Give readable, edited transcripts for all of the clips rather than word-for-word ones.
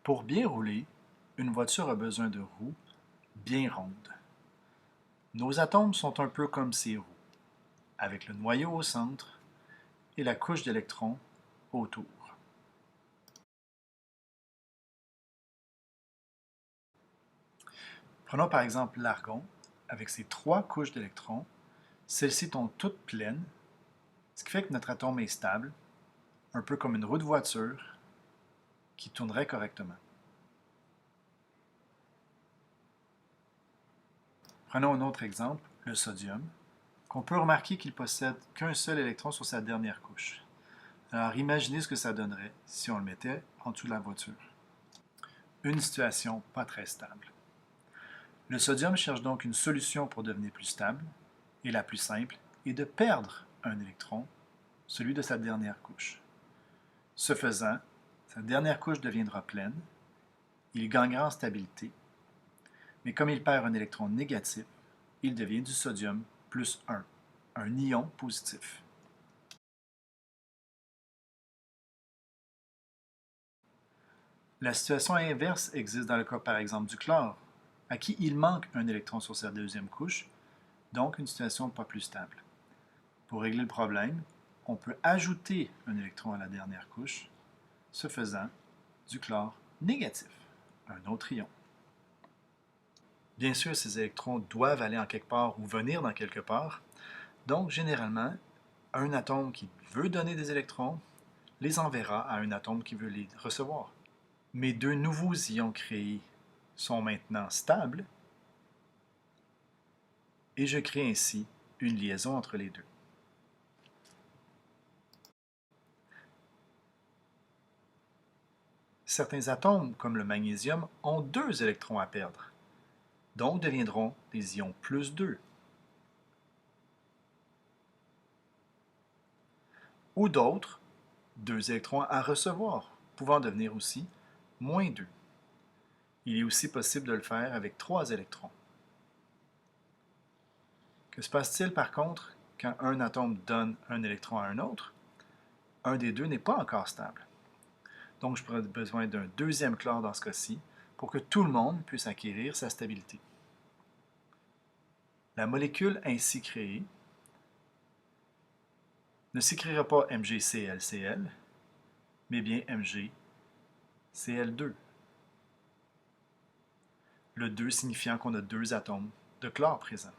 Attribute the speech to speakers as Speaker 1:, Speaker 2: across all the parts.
Speaker 1: Pour bien rouler, une voiture a besoin de roues bien rondes. Nos atomes sont un peu comme ces roues, avec le noyau au centre et la couche d'électrons autour. Prenons par exemple l'argon, avec ses 3 couches d'électrons. Celles-ci sont toutes pleines, ce qui fait que notre atome est stable, un peu comme une roue de voiture qui tournerait correctement. Prenons un autre exemple, le sodium, qu'on peut remarquer qu'il possède qu'un seul électron sur sa dernière couche. Alors imaginez ce que ça donnerait si on le mettait en dessous de la voiture. Une situation pas très stable. Le sodium cherche donc une solution pour devenir plus stable, et la plus simple est de perdre un électron, celui de sa dernière couche. Ce faisant, sa dernière couche deviendra pleine, il gagnera en stabilité, mais comme il perd un électron négatif, il devient du sodium plus 1, un ion positif. La situation inverse existe dans le cas par exemple du chlore, à qui il manque un électron sur sa deuxième couche, donc une situation pas plus stable. Pour régler le problème, on peut ajouter un électron à la dernière couche, ce faisant du chlore négatif, un autre ion. Bien sûr, ces électrons doivent aller en quelque part ou venir dans quelque part, donc généralement, un atome qui veut donner des électrons les enverra à un atome qui veut les recevoir. Mes deux nouveaux ions créés sont maintenant stables et je crée ainsi une liaison entre les deux. Certains atomes, comme le magnésium, ont 2 électrons à perdre, donc deviendront des ions plus 2. Ou d'autres, 2 électrons à recevoir, pouvant devenir aussi moins 2. Il est aussi possible de le faire avec 3 électrons. Que se passe-t-il par contre quand un atome donne un électron à un autre? Un des deux n'est pas encore stable. Donc, je pourrais avoir besoin d'un deuxième chlore dans ce cas-ci pour que tout le monde puisse acquérir sa stabilité. La molécule ainsi créée ne s'écrira pas MgClCl, mais bien MgCl2. Le 2 signifiant qu'on a 2 atomes de chlore présents.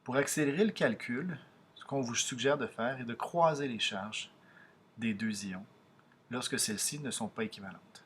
Speaker 1: Pour accélérer le calcul, ce qu'on vous suggère de faire est de croiser les charges des 2 ions lorsque celles-ci ne sont pas équivalentes.